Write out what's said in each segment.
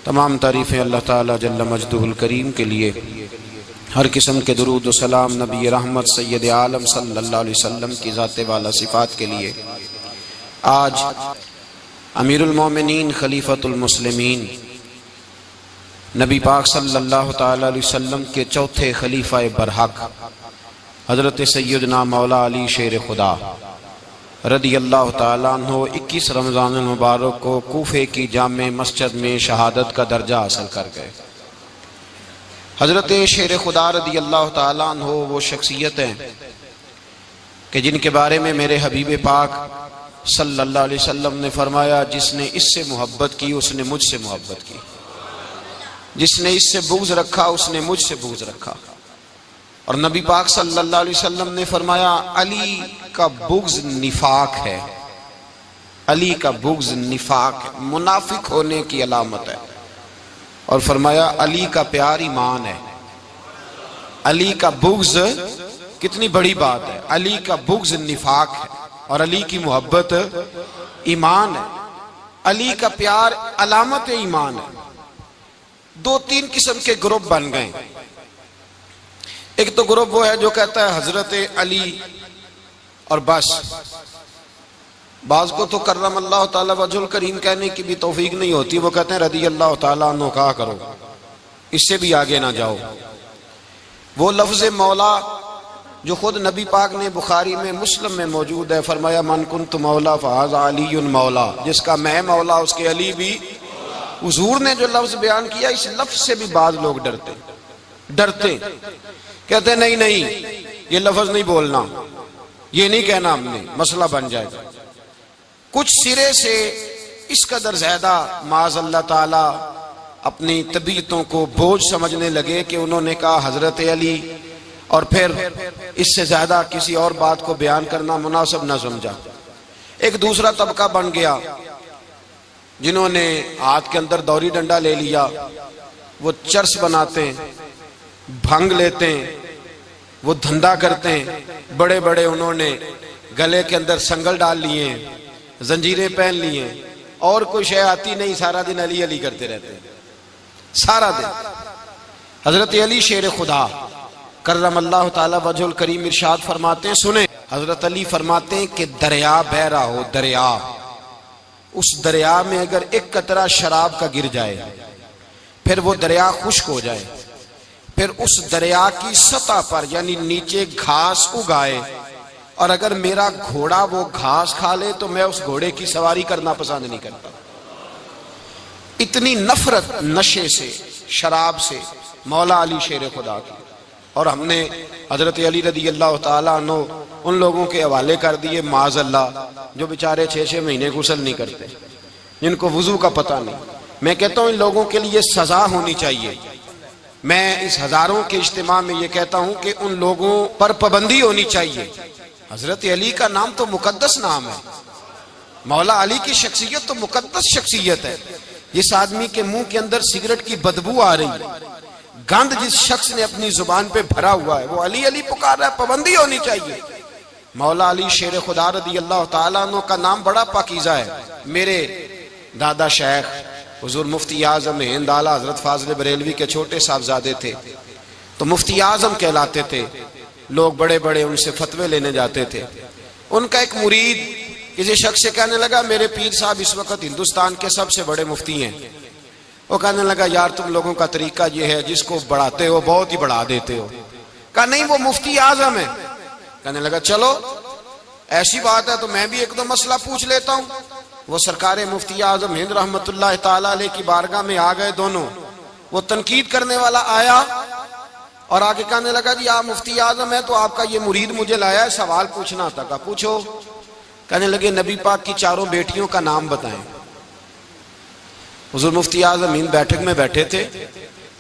تمام تعریفیں اللہ تعالیٰ جل مجدہ الکریم کے لیے، ہر قسم کے درود و سلام نبی رحمت سید عالم صلی اللہ علیہ وسلم کی ذات والا صفات کے لیے۔ آج امیر المومنین خلیفۃ المسلمین نبی پاک صلی اللہ تعالیٰ علیہ وسلم کے چوتھے خلیفہ برحق حضرت سیدنا مولا علی شیر خدا رضی اللہ تعالیٰ عنہ 21 رمضان المبارک کو کوفے کی جامع مسجد میں شہادت کا درجہ حاصل کر گئے۔ حضرت شیر خدا رضی اللہ تعالیٰ عنہ وہ شخصیت ہیں کہ جن کے بارے میں میرے حبیب پاک صلی اللہ علیہ وسلم نے فرمایا، جس نے اس سے محبت کی اس نے مجھ سے محبت کی، جس نے اس سے بغض رکھا اس نے مجھ سے بغض رکھا۔ اور نبی پاک صلی اللہ علیہ وسلم نے فرمایا، علی کا بغض نفاق ہے، علی کا بغض نفاق ہے، منافق ہونے کی علامت ہے۔ اور فرمایا علی کا پیار ایمان ہے۔ علی کا بغض کتنی بڑی بات ہے، علی کا بغض نفاق ہے اور علی کی محبت ایمان ہے، علی کا پیار علامت ایمان ہے۔ دو تین قسم کے گروپ بن گئے۔ ایک تو گروپ وہ ہے جو کہتا ہے حضرت علی اور بس، بعض کو تو کرم اللہ تعالیٰ وجہ الکریم کہنے کی بھی توفیق نہیں ہوتی، وہ کہتے ہیں رضی اللہ تعالیٰ عنہ کہا کرو، اس سے بھی آگے نہ جاؤ۔ وہ لفظ مولا جو خود نبی پاک نے بخاری میں مسلم میں موجود ہے، فرمایا من کنت مولا فہذا علی مولا، جس کا میں مولا اس کے علی بھی۔ حضور نے جو لفظ بیان کیا، اس لفظ سے بھی بعض لوگ ڈرتے کہتے ہیں نہیں یہ لفظ نہیں بولنا، یہ نہیں کہنا، ہم نے مسئلہ بن جائے گا۔ کچھ سرے سے اس قدر زیادہ معاذ اللہ تعالی اپنی طبیعتوں کو بوجھ سمجھنے لگے کہ انہوں نے کہا حضرت علی، اور پھر اس سے زیادہ کسی اور بات کو بیان کرنا مناسب نہ سمجھا۔ ایک دوسرا طبقہ بن گیا جنہوں نے ہاتھ کے اندر دوری ڈنڈا لے لیا، وہ چرس بناتے ہیں، بھنگ لیتے ہیں، وہ دھندا کرتے ہیں، بڑے بڑے انہوں نے گلے کے اندر سنگل ڈال لیے ہیں، زنجیریں پہن لی ہیں، اور کوئی شے آتی نہیں، سارا دن علی علی کرتے رہتے ہیں سارا دن۔ حضرت علی شیر خدا کرم اللہ تعالی وجہ الکریم ارشاد فرماتے ہیں، سنیں، حضرت علی فرماتے ہیں کہ دریا بہ رہا ہو، دریا، اس دریا میں اگر ایک قطرہ شراب کا گر جائے، پھر وہ دریا خشک ہو جائے، پھر اس دریا کی سطح پر یعنی نیچے گھاس اگائے، اور اگر میرا گھوڑا وہ گھاس کھا لے تو میں اس گھوڑے کی سواری کرنا پسند نہیں کرتا۔ اتنی نفرت نشے سے، شراب سے مولا علی شیر خدا کی۔ اور ہم نے حضرت علی رضی اللہ تعالیٰ عنہ ان لوگوں کے حوالے کر دیے معاذ اللہ جو بیچارے 6 مہینے غسل نہیں کرتے، جن کو وضو کا پتہ نہیں۔ میں کہتا ہوں ان لوگوں کے لیے سزا ہونی چاہیے۔ میں اس ہزاروں کے اجتماع میں یہ کہتا ہوں کہ ان لوگوں پر پابندی ہونی چاہیے۔ حضرت علی کا نام تو مقدس نام ہے، مولا علی کی شخصیت تو مقدس شخصیت ہے۔ جس آدمی کے منہ کے اندر سگریٹ کی بدبو آ رہی ہے، گند جس شخص نے اپنی زبان پہ بھرا ہوا ہے، وہ علی علی پکار رہا ہے، پابندی ہونی چاہیے۔ مولا علی شیر خدا رضی اللہ تعالیٰ عنہ کا نام بڑا پاکیزہ ہے۔ میرے دادا شیخ حضور مفتی اعظم ہند اعلیٰ حضرت فاضل بریلوی کے چھوٹے صاحبزادے تھے، تو مفتی اعظم کہلاتے تھے، لوگ بڑے بڑے ان سے فتوے لینے جاتے تھے۔ ان کا ایک مرید کسی شخص سے کہنے لگا، میرے پیر صاحب اس وقت ہندوستان کے سب سے بڑے مفتی ہیں۔ وہ کہنے لگا، یار تم لوگوں کا طریقہ یہ ہے، جس کو بڑھاتے ہو بہت ہی بڑھا دیتے ہو۔ کہا نہیں، وہ مفتی اعظم ہے۔ کہنے لگا چلو ایسی بات ہے تو میں بھی ایک دو مسئلہ پوچھ لیتا ہوں۔ وہ سرکار مفتی اعظم ہند رحمت اللہ تعالیٰ علیہ کی بارگاہ میں آ گئے دونوں۔ وہ تنقید کرنے والا آیا اور آگے کہنے لگا، جی آپ مفتی اعظم ہیں تو آپ کا یہ مرید مجھے لایا ہے، سوال پوچھنا تھا۔ کہا پوچھو۔ کہنے لگے نبی پاک کی 4 بیٹیوں کا نام بتائیں۔ حضور مفتی اعظم ہند بیٹھک میں بیٹھے تھے،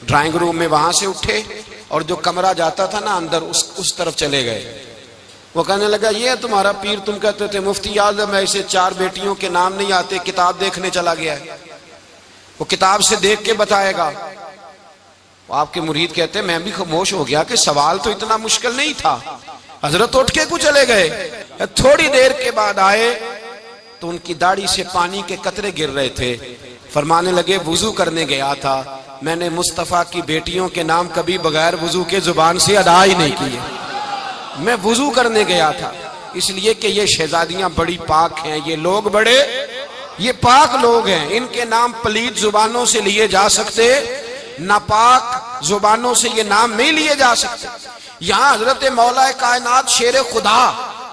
ڈرائنگ روم میں، وہاں سے اٹھے اور جو کمرہ جاتا تھا نا اندر، اس طرف چلے گئے۔ وہ کہنے لگا، یہ تمہارا پیر، تم کہتے تھے مفتی اعظم ہے، اسے 4 بیٹیوں کے نام نہیں آتے، کتاب دیکھنے چلا گیا ہے، وہ کتاب سے دیکھ کے بتائے گا۔ آپ کے مرید کہتے ہیں میں بھی خاموش ہو گیا کہ سوال تو اتنا مشکل نہیں تھا۔ حضرت اٹھ کے کو چلے گئے، تھوڑی دیر کے بعد آئے تو ان کی داڑھی سے پانی کے قطرے گر رہے تھے۔ فرمانے لگے وضو کرنے گیا تھا، میں نے مصطفیٰ کی بیٹیوں کے نام کبھی بغیر وضو کے زبان سے ادا ہی نہیں کیے، میں وضو کرنے گیا تھا، اس لیے کہ یہ شہزادیاں بڑی پاک ہیں، یہ لوگ بڑے یہ پاک لوگ ہیں، ان کے نام پلیت زبانوں سے لیے جا سکتے، ناپاک زبانوں سے یہ نام نہیں لیے جا سکتے۔ یہاں حضرت مولا کائنات شیر خدا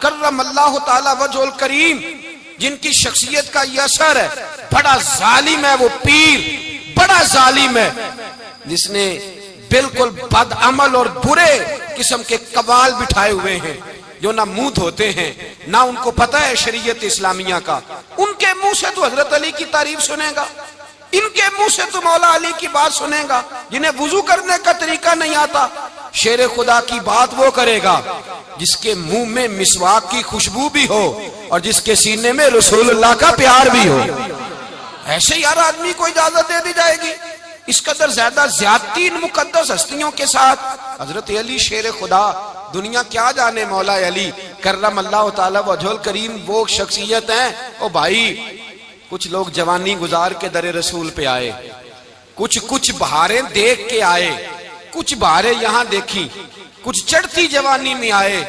کرم اللہ تعالی وجہ الکریم، جن کی شخصیت کا یہ اثر ہے، بڑا ظالم ہے وہ پیر، بڑا ظالم ہے جس نے بالکل بد عمل اور برے قسم کے قوال بٹھائے ہوئے ہیں، جو نہ منہ دھوتے ہیں نہ ان کو پتہ ہے شریعت اسلامیہ کا۔ ان کے منہ سے تو حضرت علی کی تعریف سنے گا، ان کے منہ سے تو مولا علی کی بات سنے گا، جنہیں وضو کرنے کا طریقہ نہیں آتا۔ شیر خدا کی بات وہ کرے گا جس کے منہ میں مسواک کی خوشبو بھی ہو اور جس کے سینے میں رسول اللہ کا پیار بھی ہو۔ ایسے ہی ہر آدمی کو اجازت دے دی جائے گی؟ اس قدر زیادہ زیادتی ان مقدس ہستیوں کے ساتھ۔ حضرت علی شیر خدا، دنیا کیا جانے مولا علی کرم اللہ تعالی وجہ الکریم وہ شخصیت ہیں۔ او بھائی، کچھ لوگ جوانی گزار کے در رسول پہ آئے، کچھ بہاریں دیکھ کے آئے، کچھ بہاریں یہاں دیکھی، کچھ چڑھتی جوانی میں آئے۔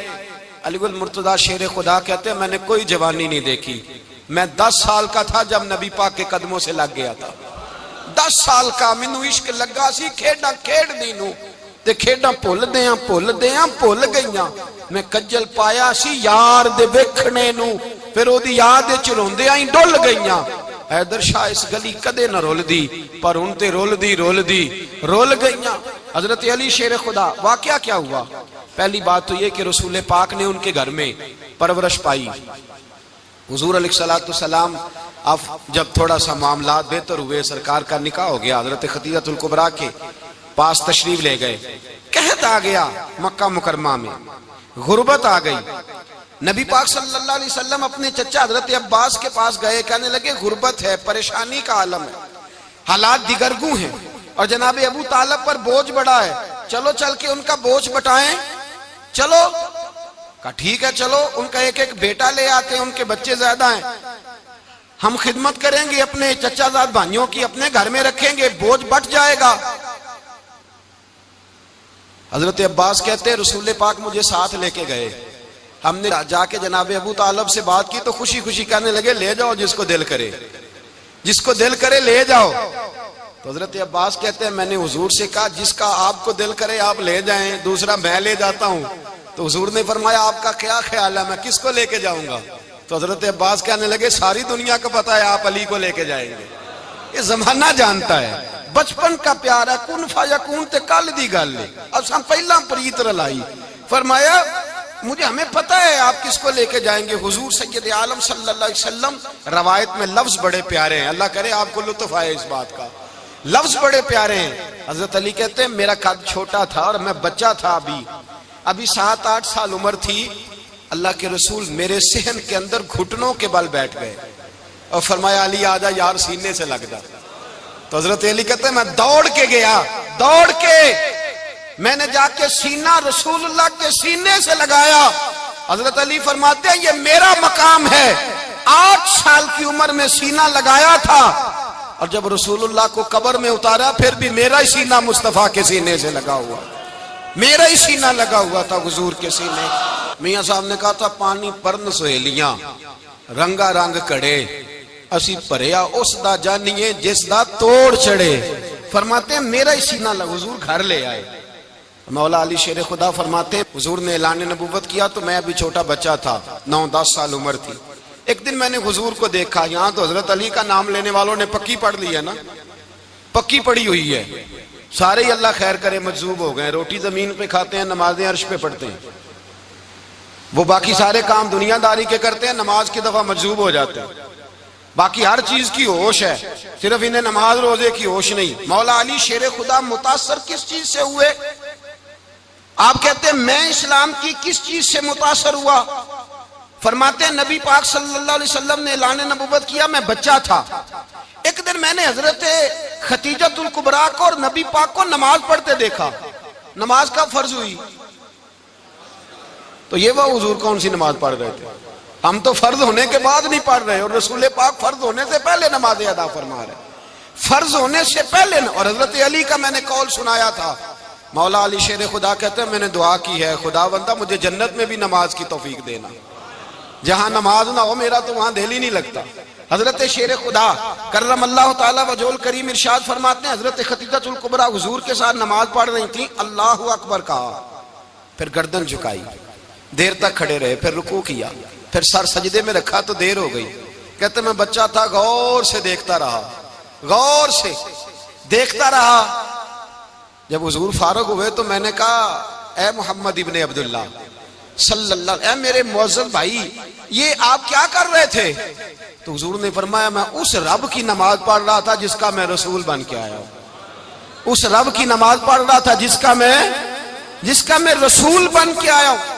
علی گل مرتضیٰ شیر خدا کہتے ہیں میں نے کوئی جوانی نہیں دیکھی، میں 10 سال کا تھا جب نبی پاک کے قدموں سے لگ گیا تھا، 10 سال کا مینوں عشق لگا سی، کھیڈاں کھیڈ دی نوں تے کھیڈاں بھول گئیاں، میں کجل پایا سی یار دے ویکھنے نوں، پھر او دی یاد وچ روندیاں ہی ڈل گئیاں۔ حیدر شاہ اس گلی کدے نہ رول دی، پر ان تے رول گئیاں۔ حضرت علی شیر خدا، واقعہ کیا ہوا؟ پہلی بات تو یہ کہ رسول پاک نے ان کے گھر میں پرورش پائی۔ حضور علیہ السلام اب جب تھوڑا سا معاملات بہتر ہوئے، سرکار کا نکاح ہو گیا، حضرت خدیجہ الکبریٰ کے پاس تشریف لے گئے، قحط آ گیا مکہ مکرمہ میں، غربت آ گئی۔ نبی پاک صلی اللہ علیہ وسلم اپنے چچا حضرت عباس کے پاس گئے، کہنے لگے غربت ہے، پریشانی کا عالم ہے، حالات دیگرگوں ہیں، اور جناب ابو طالب پر بوجھ بڑا ہے، چلو چل کے ان کا بوجھ بٹائیں۔ چلو، کہا ٹھیک ہے چلو، ان کا ایک بیٹا لے آتے ہیں، ان کے بچے زیادہ ہیں، ہم خدمت کریں گے اپنے چچا زاد بھائیوں کی، اپنے گھر میں رکھیں گے، بوجھ بٹ جائے گا۔ حضرت عباس کہتے ہیں رسول پاک مجھے ساتھ لے کے گئے، ہم نے جا کے جناب ابو طالب سے بات کی تو خوشی خوشی کہنے لگے لے جاؤ جس کو دل کرے لے جاؤ۔ تو حضرت عباس کہتے ہیں میں نے حضور سے کہا جس کا آپ کو دل کرے آپ لے جائیں، دوسرا میں لے جاتا ہوں۔ تو حضور نے فرمایا آپ کا کیا خیال ہے، میں کس کو لے کے جاؤں گا؟ تو حضرت عباس کہنے لگے ساری دنیا کو پتا ہے آپ علی کو لے کے جائیں گے، یہ زمانہ جانتا ہے، بچپن کا پیار ہے، کن فیکون تے کل دی گل ہے، اب ہم پہلا پریت رلائی۔ فرمایا ہمیں پتہ ہے آپ کس کو لے کے جائیں گے، حضور سید عالم صلی اللہ علیہ وسلم۔ روایت میں لفظ بڑے پیارے ہیں، اللہ کرے آپ کو لطف آئے اس بات کا، لفظ بڑے پیارے ہیں۔ حضرت علی کہتے ہیں میرا قد چھوٹا تھا اور میں بچہ تھا، ابھی 7-8 سال عمر تھی، اللہ کے رسول میرے صحن کے اندر گھٹنوں کے بل بیٹھ گئے اور فرمایا علی آجا یار سینے سے لگ جا۔ تو حضرت علی کہتے ہیں میں دوڑ کے گیا، میں نے جا کے سینہ رسول اللہ کے سینے سے لگایا۔ حضرت علی فرماتے ہیں یہ میرا مقام ہے، 8 سال کی عمر میں سینہ لگایا تھا، اور جب رسول اللہ کو قبر میں اتارا پھر بھی میرا ہی سینہ مصطفیٰ کے سینے سے لگا ہوا، میرا ہی سینہ لگا ہوا تھا حضور کے سینے۔ میاں صاحب نے کہا تھا پانی پرن سہیلیاں رنگا رنگ کڑے، اسی پریا اس دا جانیے جس دا توڑ چڑے۔ فرماتے ہیں میرا ہی سینہ لگا، حضور گھر لے آئے۔ مولا علی شیر خدا فرماتے ہیں حضور نے اعلان نبوت کیا تو میں ابھی چھوٹا بچہ تھا، 9-10 سال عمر تھی۔ ایک دن میں نے حضور کو دیکھا، یہاں تو حضرت علی کا نام لینے والوں نے پکی پڑھ لی ہے نا، پکی پڑھی ہوئی ہے، سارے ہی اللہ خیر کرے مجذوب ہو گئے، روٹی زمین پہ کھاتے ہیں، نمازیں عرش پہ پڑھتے ہیں، وہ باقی سارے کام دنیا داری کے کرتے ہیں، نماز کی دفعہ مجذوب ہو جاتے ہیں، باقی ہر چیز کی ہوش ہے، صرف انہیں نماز روزے کی ہوش نہیں۔ مولا علی شیر خدا متاثر کس چیز سے ہوئے؟ آپ کہتے ہیں میں اسلام کی کس چیز سے متاثر ہوا؟ فرماتے ہیں نبی پاک صلی اللہ علیہ وسلم نے اعلان نبوت کیا، میں بچہ تھا، ایک دن میں نے حضرت خدیجہ الکبریٰ کو اور نبی پاک کو نماز پڑھتے دیکھا۔ نماز کب فرض ہوئی؟ تو یہ وہ حضور کون سی نماز پڑھ رہے تھے؟ ہم تو فرض ہونے کے بعد نہیں پڑھ رہے، اور رسول پاک فرض ہونے سے پہلے نماز ادا فرما رہے۔ فرض ہونے سے پہلے نہ. اور حضرت علی کا میں نے قول سنایا تھا, مولا علی شیر خدا کہتے ہیں میں نے دعا کی ہے, خدا بندہ مجھے جنت میں بھی نماز کی توفیق دینا, جہاں نماز نہ ہو میرا تو وہاں دل ہی نہیں لگتا. حضرت شیر خدا کرم اللہ تعالیٰ وجہ الکریم ارشاد فرماتے ہیں, حضرت خدیجہ الکبریٰ حضور کے ساتھ نماز پڑھ رہی تھیں, اللہ اکبر کہا, پھر گردن جھکائی, دیر تک کھڑے رہے, پھر رکوع کیا, پھر سر سجدے میں رکھا تو دیر ہو گئی. کہتے میں بچہ تھا, غور سے دیکھتا رہا, غور سے دیکھتا رہا. جب حضور فارغ ہوئے تو میں نے کہا اے محمد ابن عبداللہ صلی اللہ, اے میرے معزز بھائی یہ آپ کیا کر رہے تھے؟ تو حضور نے فرمایا میں اس رب کی نماز پڑھ رہا تھا جس کا میں رسول بن کے آیا ہوں, اس رب کی نماز پڑھ رہا تھا جس کا میں رسول بن کے آیا ہوں.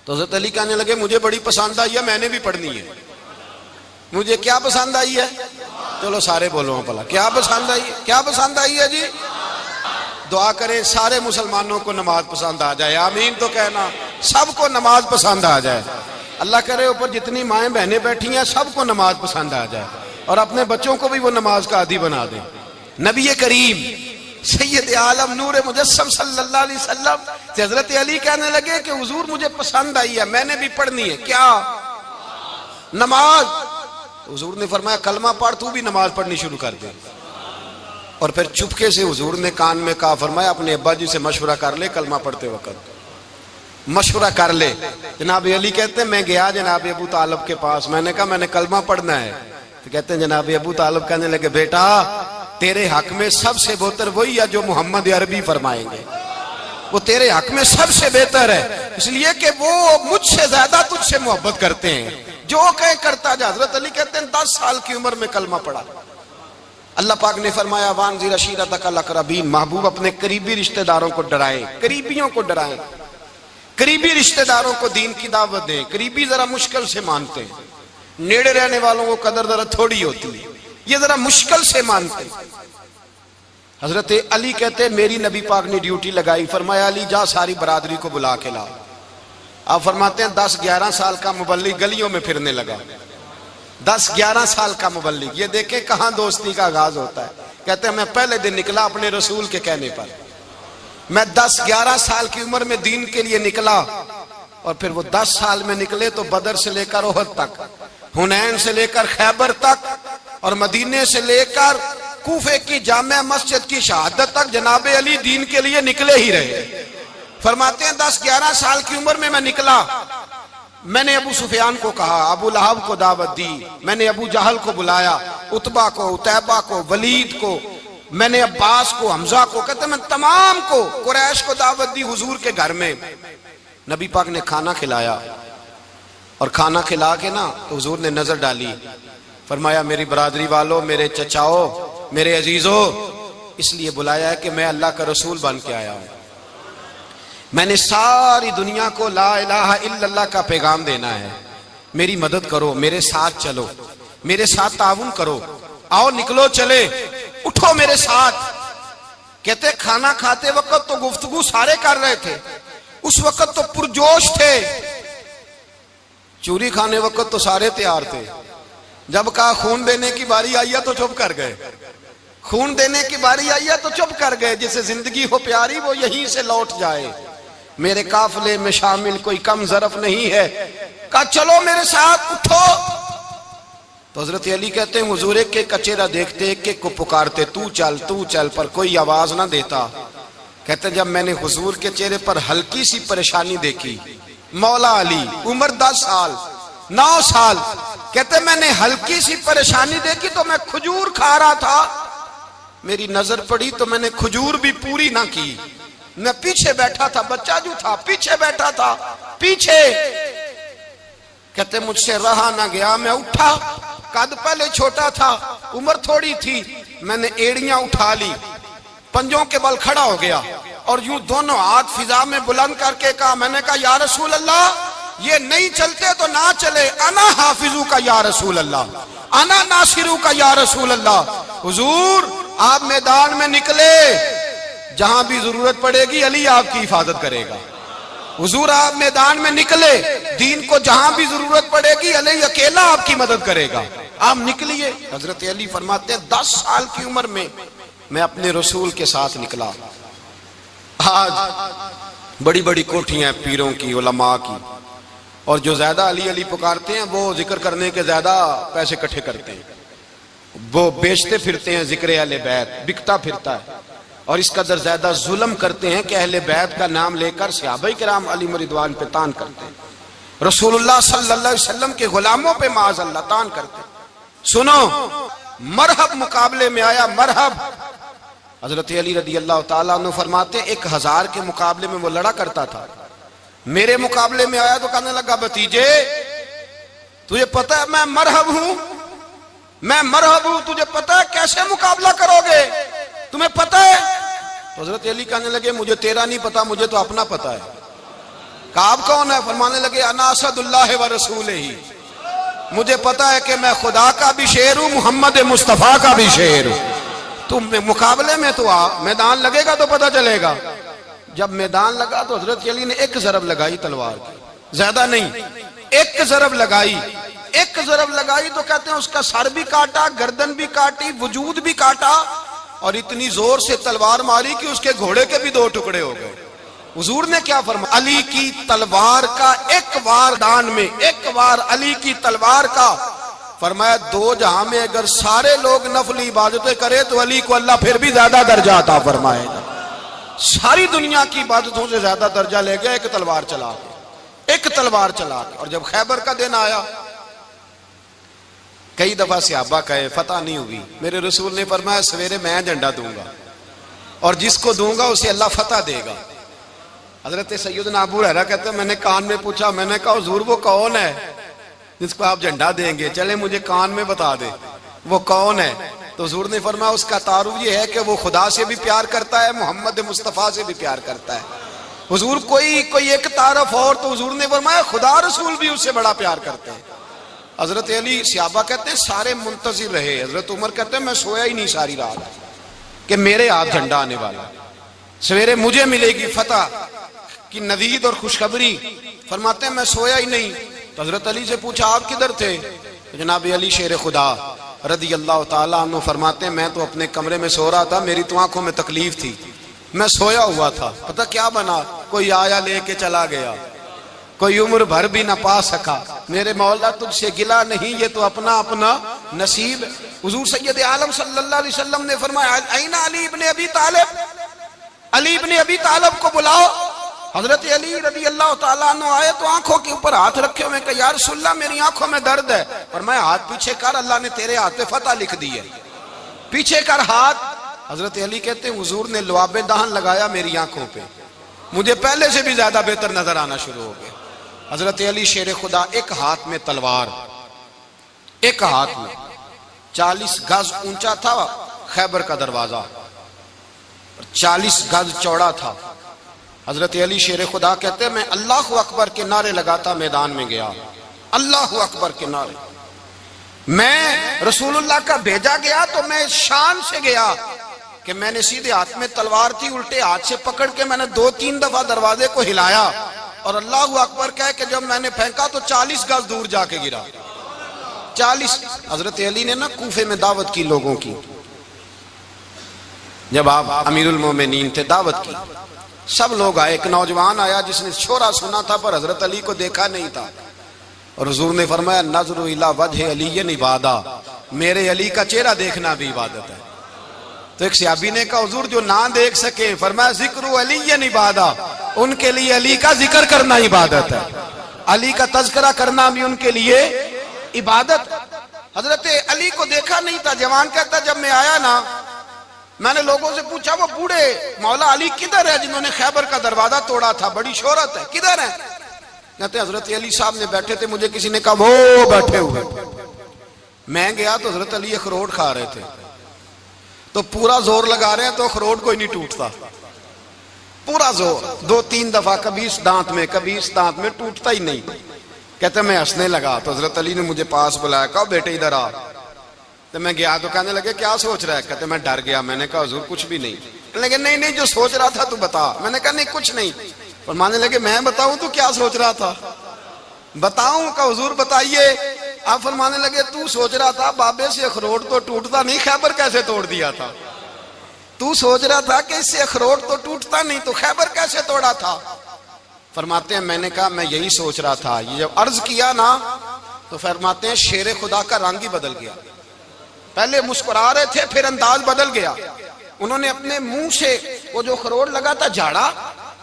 تو حضرت علی کہنے لگے مجھے بڑی پسند آئی ہے, میں نے بھی پڑھنی ہے. مجھے کیا پسند آئی ہے؟ چلو سارے بولو پلا, کیا پسند آئی ہے؟ کیا پسند آئی ہے جی؟ دعا کریں سارے مسلمانوں کو نماز پسند آ جائے, آمین تو کہنا, سب کو نماز پسند آ جائے. اللہ کرے اوپر جتنی مائیں بہنیں بیٹھی ہیں سب کو نماز پسند آ جائے, اور اپنے بچوں کو بھی وہ نماز کا عادی بنا دیں. نبی کریم سید عالم نور مجسم صلی اللہ علیہ وسلم سے حضرت علی کہنے لگے کہ حضور مجھے پسند آئی ہے, میں نے بھی پڑھنی ہے. کیا؟ نماز. حضور نے فرمایا کلمہ پڑھ, تو بھی نماز پڑھنی شروع کر دے. اور پھر چپکے سے حضور نے کان میں کہا, فرمایا اپنے ابا جی سے مشورہ کر لے کلمہ پڑھتے وقت, مشورہ کر لے. جناب علی کہتے ہیں میں گیا جناب ابو طالب کے پاس, میں نے کہا میں نے کلمہ پڑھنا ہے. تو کہتے ہیں جناب ابو طالب کہنے لگے بیٹا تیرے حق میں سب سے بہتر وہی ہے جو محمد عربی فرمائیں گے, وہ تیرے حق میں سب سے بہتر ہے, اس لیے کہ وہ مجھ سے زیادہ تجھ سے محبت کرتے ہیں, جو کہیں کرتا جا. حضرت علی کہتے ہیں 10 سال کی عمر میں کلمہ پڑھا. اللہ پاک نے فرمایا وانذر عشیرتک الاقربین, محبوب اپنے قریبی رشتہ داروں کو ڈرائیں, قریبیوں کو ڈرائیں, قریبی رشتہ داروں کو دین کی دعوت دیں. قریبی ذرا مشکل سے مانتے ہیں, نیڑے رہنے والوں کو قدر ذرا تھوڑی ہوتی ہے, یہ ذرا مشکل سے مانتے ہیں. حضرت علی کہتے ہیں میری نبی پاک نے ڈیوٹی لگائی, فرمایا علی جا ساری برادری کو بلا کے لا. آپ فرماتے ہیں 10-11 سال کا مبلغ گلیوں میں پھرنے لگا, 10-11 سال کا مبلغ. یہ دیکھیں کہاں دوستی کا آغاز ہوتا ہے. کہتے ہیں میں پہلے دن نکلا اپنے رسول کے کہنے پر, میں 10-11 سال کی عمر میں دین کے لیے نکلا, اور پھر وہ 10 سال میں نکلے تو بدر سے لے کر احد تک, حنین سے لے کر خیبر تک, اور مدینے سے لے کر کوفے کی جامع مسجد کی شہادت تک جناب علی دین کے لیے نکلے ہی رہے. فرماتے ہیں 10-11 سال کی عمر میں نکلا, میں نے ابو سفیان کو کہا, ابو لہب کو دعوت دی, میں نے ابو جہل کو بلایا, عتبہ کو, عتیبہ کو, ولید کو, میں نے عباس کو, حمزہ کو, کہتے ہیں میں تمام کو, قریش کو دعوت دی حضور کے گھر میں. نبی پاک نے کھانا کھلایا, اور کھانا کھلا کے نا تو حضور نے نظر ڈالی, فرمایا میری برادری والوں, میرے چچاؤ, میرے عزیزوں, اس لیے بلایا ہے کہ میں اللہ کا رسول بن کے آیا ہوں. میں نے ساری دنیا کو لا الہ الا اللہ کا پیغام دینا ہے, میری مدد کرو, میرے ساتھ چلو, میرے ساتھ تعاون کرو, آؤ نکلو چلے, اٹھو میرے ساتھ. کہتے کھانا کھاتے وقت تو گفتگو سارے کر رہے تھے, اس وقت تو پرجوش تھے, چوری کھانے وقت تو سارے تیار تھے, جب کہا خون دینے کی باری آئی ہے تو چپ کر گئے, خون دینے کی باری آئی ہے تو چپ کر گئے. جسے زندگی ہو پیاری وہ یہیں سے لوٹ جائے, میرے قافلے میں شامل کوئی کم ظرف نہیں ہے. کہا چلو میرے ساتھ اٹھو. تو حضرت علی کہتے ہیں حضور ایک ایک کا چہرہ دیکھتے, ایک ایک کو پکارتے, تو چل, پر کوئی آواز نہ دیتا. کہتے ہیں جب میں نے حضور کے چہرے پر ہلکی سی پریشانی دیکھی, مولا علی عمر 10 سال 9 سال, کہتے میں نے ہلکی سی پریشانی دیکھی تو میں کھجور کھا رہا تھا, میری نظر پڑی تو میں نے کھجور بھی پوری نہ کی, میں پیچھے بیٹھا تھا, بچہ جو تھا پیچھے بیٹھا تھا, پیچھے. کہتے مجھ سے رہا نہ گیا, میں اٹھا, قد پہلے چھوٹا تھا, عمر تھوڑی تھی, میں نے ایڑیاں اٹھا لی, پنجوں کے بل کھڑا ہو گیا, اور یوں دونوں ہاتھ فضا میں بلند کر کے کہا, میں نے کہا یا رسول اللہ یہ نہیں چلتے تو نہ چلے, انا حافظو کا یا رسول اللہ, انا ناصرو کا یا رسول اللہ. حضور آپ میدان میں نکلے, جہاں بھی ضرورت پڑے گی علی آپ کی حفاظت کرے گا. حضور آپ میدان میں نکلے، دین کو جہاں بھی ضرورت پڑے گی علی اکیلا آپ کی مدد کرے گا، آپ نکلیے۔ حضرت علی فرماتے ہیں 10 سال کی عمر میں اپنے رسول کے ساتھ نکلا۔ آج بڑی بڑی کوٹھیاں پیروں کی، علماء کی، اور جو زیادہ علی علی پکارتے ہیں وہ ذکر کرنے کے زیادہ پیسے اکٹھے کرتے ہیں، وہ بیچتے پھرتے ہیں ذکر اہل بیت، بکتا پھرتا ہے، اور اس قدر زیادہ ظلم کرتے ہیں کہ اہل بیت کا نام لے کر صحابہ کرام علی رضوان پہ تان کرتے ہیں، رسول اللہ صلی اللہ علیہ وسلم کے غلاموں پہ معاذ اللہ تان کرتے ہیں۔ سنو، مرحب مقابلے میں آیا، مرحب۔ حضرت علی رضی اللہ تعالیٰ عنہ فرماتے 1000 کے مقابلے میں وہ لڑا کرتا تھا، میرے مقابلے میں آیا تو کہنے لگا بھتیجے تجھے پتہ ہے میں مرحب ہوں، میں مرحب ہوں، تجھے پتہ ہے کیسے مقابلہ کرو گے، تمہیں پتہ ہے؟ تو حضرت علی کہنے لگے مجھے تیرا نہیں پتا، مجھے تو اپنا پتا ہے۔ کہا آپ کون ہے؟ فرمانے لگے انا اسد اللہ و رسولہ، مجھے پتا ہے کہ میں خدا کا بھی شیر ہوں، محمد مصطفیٰ کا بھی شیر ہوں۔ تم مقابلے میں تو آ، میدان لگے گا تو پتا چلے گا۔ جب میدان لگا تو حضرت علی نے ایک ضرب لگائی تلوار کی، زیادہ نہیں، ایک ضرب لگائی، ایک ضرب لگائی تو کہتے ہیں اس کا سر بھی کاٹا، گردن بھی کاٹی، وجود بھی کاٹا، اور اتنی زور سے تلوار ماری کہ اس کے گھوڑے کے بھی 2 ٹکڑے ہو گئے۔ حضور نے کیا فرمایا؟ علی کی تلوار کا ایک وار دان میں، ایک وار علی کی تلوار کا، فرمایا 2 جہاں میں اگر سارے لوگ نفل عبادتیں کرے تو علی کو اللہ پھر بھی زیادہ درجہ عطا فرمائے گا۔ ساری دنیا کی عبادتوں سے زیادہ درجہ لے گیا ایک تلوار چلا کے، ایک تلوار چلا کے۔ اور جب خیبر کا دن آیا، کئی دفعہ صحابہ کہے فتح نہیں ہوئی، میرے رسول نے فرمایا سویرے میں جھنڈا دوں گا اور جس کو دوں گا اسے اللہ فتح دے گا۔ حضرت سیدنا ابو ہریرہ کہتے ہیں میں نے کان میں پوچھا، میں نے کہا حضور وہ کون ہے جس کو آپ جھنڈا دیں گے؟ چلے مجھے کان میں بتا دے وہ کون ہے۔ تو حضور نے فرمایا اس کا تعارف یہ ہے کہ وہ خدا سے بھی پیار کرتا ہے، محمد مصطفیٰ سے بھی پیار کرتا ہے۔ حضور کوئی ایک تعارف اور، تو حضور نے فرمایا خدا رسول بھی اس سے بڑا پیار کرتے ہیں۔ حضرت علی، صحابہ کہتے ہیں سارے منتظر رہے، حضرت عمر کہتے ہیں میں سویا ہی نہیں ساری رات کہ میرے ہاتھ جھنڈا آنے والا، سویرے مجھے ملے گی فتح کی نوید اور خوشخبری۔ فرماتے ہیں میں سویا ہی نہیں۔ تو حضرت علی سے پوچھا آپ کدھر تھے؟ جناب علی شیر خدا رضی اللہ تعالیٰ عنہ فرماتے ہیں میں تو اپنے کمرے میں سو رہا تھا، میری تو آنکھوں میں تکلیف تھی، میں سویا ہوا تھا، پتہ کیا بنا، کوئی آیا لے کے چلا گیا، کوئی عمر بھر بھی نہ پا سکا، میرے مولا تجھ سے گلا نہیں، یہ تو اپنا اپنا نصیب۔ حضور سید عالم صلی اللہ علیہ وسلم نے فرمایا این علی ابن ابی طالب، علی ابن ابی طالب کو بلاؤ۔ حضرت علی رضی اللہ تعالیٰ عنہ آئے تو آنکھوں کے اوپر ہاتھ رکھے ہوئے کہ یا رسول اللہ میری آنکھوں میں درد ہے۔ فرمایا ہاتھ پیچھے کر، اللہ نے تیرے ہاتھ پہ فتح لکھ دی ہے، پیچھے کر ہاتھ۔ حضرت علی کہتے ہیں حضور نے لعاب دہن لگایا میری آنکھوں پہ، مجھے پہلے سے بھی زیادہ بہتر نظر آنا شروع ہو گیا۔ حضرت علی شیر خدا، ایک ہاتھ میں تلوار، ایک ہاتھ میں 40 گز اونچا تھا خیبر کا دروازہ، 40 گز چوڑا تھا۔ حضرت علی شیر خدا کہتے ہیں میں اللہ اکبر کے نعرے لگاتا میدان میں گیا، اللہ اکبر کے نعرے۔ میں رسول اللہ کا بھیجا گیا تو میں شان سے گیا کہ میں نے سیدھے ہاتھ میں تلوار تھی، الٹے ہاتھ سے پکڑ کے میں نے 2-3 دفعہ دروازے کو ہلایا اور اللہ اکبر کہہ کہ جب میں نے پھینکا تو 40 گز دور جا کے گرا، 40۔ حضرت علی نے نا کوفے میں دعوت کی لوگوں کی، جب آپ امیر المومنین تھے، دعوت کی، سب لوگ آئے۔ ایک نوجوان آیا جس نے شورا سنا تھا پر حضرت علی کو دیکھا نہیں تھا، اور حضور نے فرمایا نظر الی وجہ علی عبادہ، میرے علی کا چہرہ دیکھنا بھی عبادت ہے۔ تو ایک صحابی نے کہا حضور جو نہ دیکھ سکے، فرمایا ذکر علی عبادہ، ان کے لیے علی کا ذکر کرنا عبادت ہے، علی کا تذکرہ کرنا بھی ان کے لیے عبادت۔ حضرت علی کو دیکھا نہیں تھا، جوان کہتا جب میں آیا نا میں نے لوگوں سے پوچھا وہ بوڑھے مولا علی کدھر ہے جنہوں نے خیبر کا دروازہ توڑا تھا، بڑی شہرت ہے، کدھر ہے؟ کہتے حضرت علی صاحب نے بیٹھے تھے، مجھے کسی نے کہا وہ بیٹھے ہوئے۔ میں گیا تو حضرت علی اخروٹ کھا رہے تھے، تو پورا زور لگا رہے ہیں تو اخروٹ کوئی نہیں ٹوٹتا، پورا زور 2-3 دفعہ، کبھی اس دانت میں کبھی اس دانت میں، ٹوٹتا ہی نہیں۔ کہتے میں ہنسنے لگا تو حضرت علی نے مجھے پاس بلایا، کہا بیٹے ادھر آ۔ تو میں گیا تو کہنے لگے کیا سوچ رہا ہے؟ کہتے میں ڈر گیا، میں نے کہا حضور کچھ بھی نہیں۔ لیکن نہیں جو سوچ رہا تھا تو بتا۔ میں نے کہا نہیں کچھ نہیں۔ فرمانے لگے میں بتاؤں تو کیا سوچ رہا تھا؟ بتاؤں کہ حضور بتائیے؟ آپ فرمانے لگے تو سوچ رہا تھا بابے سے اخروٹ تو ٹوٹتا نہیں، خیبر کیسے توڑ دیا تھا؟ تو سوچ رہا تھا کہ اس سے اخروٹ تو ٹوٹتا نہیں، تو خیبر کیسے توڑا تھا؟ فرماتے ہیں میں نے کہا میں یہی سوچ رہا تھا۔ یہ جب عرض کیا نا تو فرماتے ہیں شیر خدا کا رنگ ہی بدل گیا، پہلے مسکرا رہے تھے پھر انداز بدل گیا۔ انہوں نے اپنے منہ سے وہ جو خروٹ لگا تھا جھاڑا،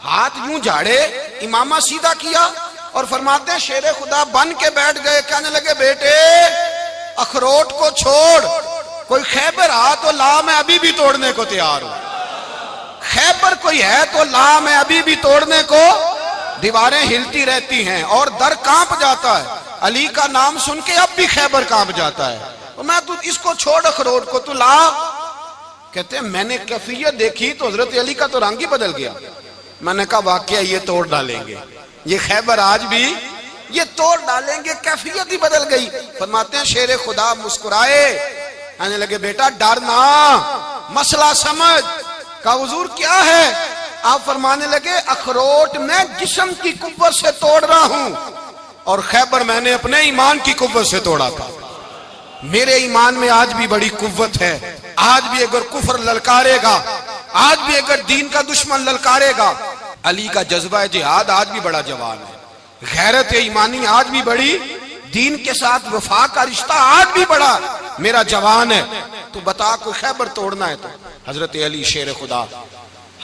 ہاتھ یوں جھاڑے، امامہ سیدھا کیا اور فرماتے ہیں شیر خدا بن کے بیٹھ گئے، کہنے لگے بیٹے اخروٹ کو چھوڑ، کوئی خیبر آ تو لا، میں ابھی بھی توڑنے کو تیار ہوں۔ خیبر کوئی ہے تو لا، میں ابھی بھی توڑنے کو۔ دیواریں ہلتی رہتی ہیں اور در کانپ جاتا ہے، علی کا نام سن کے اب بھی خیبر کانپ جاتا ہے، میں تو اس کو چھوڑ اخروٹ کو تو لا۔ کہتے ہیں میں نے کیفیت دیکھی تو حضرت علی کا تو رنگ ہی بدل گیا۔ میں نے کہا واقعہ یہ توڑ ڈالیں گے، یہ خیبر آج بھی یہ توڑ ڈالیں گے، کیفیت ہی بدل گئی۔ فرماتے ہیں شیر خدا مسکرائے، کہنے لگے بیٹا ڈرنا، مسئلہ سمجھ۔ کہا حضور کیا ہے؟ آپ فرمانے لگے اخروٹ میں جسم کی قوت سے توڑ رہا ہوں اور خیبر میں نے اپنے ایمان کی قوت سے توڑا تھا۔ میرے ایمان میں آج بھی بڑی قوت ہے، آج بھی اگر کفر للکارے گا، آج بھی اگر دین کا دشمن للکارے گا، علی کا جذبہ جہاد آج بھی بڑا جوان ہے، غیرت ایمانی آج بھی بڑی، دین کے ساتھ وفا کا رشتہ آج بھی بڑا میرا جوان ہے۔ تو بتا کوئی خیبر توڑنا ہے تو حضرت علی شیر خدا،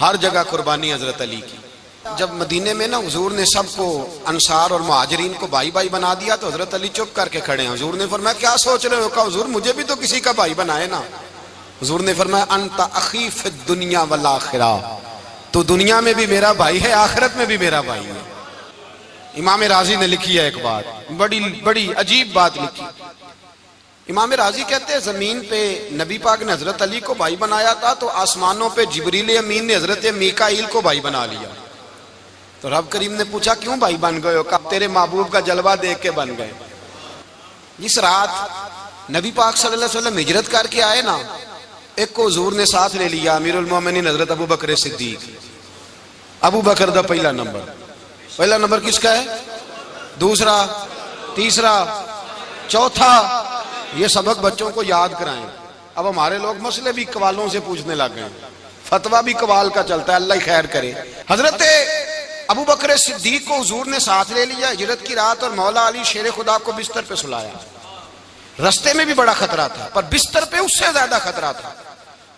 ہر جگہ قربانی حضرت علی کی۔ جب مدینے میں نا حضور نے سب کو انصار اور مہاجرین کو بھائی بھائی بنا دیا تو حضرت علی چپ کر کے کھڑے ہیں۔ حضور نے فرمایا کیا سوچ رہے ہو؟ کہا حضور مجھے بھی تو کسی کا بھائی بنائے نا۔ حضور نے فرمایا انت اخی فی الدنیا والآخرہ، تو دنیا میں بھی میرا بھائی ہے، آخرت میں بھی میرا بھائی ہے۔ امام راضی نے لکھی ہے ایک بات، بڑی عجیب بات لکھی۔ امام راضی کہتے ہیں زمین پہ نبی پاک نے حضرت علی کو بھائی بنایا تھا تو آسمانوں پہ جبریل امین نے حضرت میکائیل کو بھائی بنا لیا۔ تو رب کریم نے پوچھا کیوں بھائی بن گئے ہو؟ کہا تیرے محبوب کا جلوہ دیکھ کے بن گئے۔ جس رات نبی پاک صلی اللہ علیہ وسلم ہجرت کر کے آئے نا، ایک کو حضور نے ساتھ لے لیا، امیر المومنین حضرت ابو بکر صدیق۔ ابو بکر دا پہلا نمبر کس کا ہے؟ دوسرا، تیسرا، چوتھا، یہ سبق بچوں کو یاد کرائیں۔ اب ہمارے لوگ مسئلے بھی قوالوں سے پوچھنے لگ گئے، فتویٰ بھی قوال کا چلتا ہے، اللہ ہی خیر کرے۔ حضرت ابو بکر صدیق کو حضور نے ساتھ لے لیا ہجرت کی رات، اور مولا علی شیر خدا کو بستر پہ سلایا۔ رستے میں بھی بڑا خطرہ تھا پر بستر پہ اس سے زیادہ خطرہ تھا،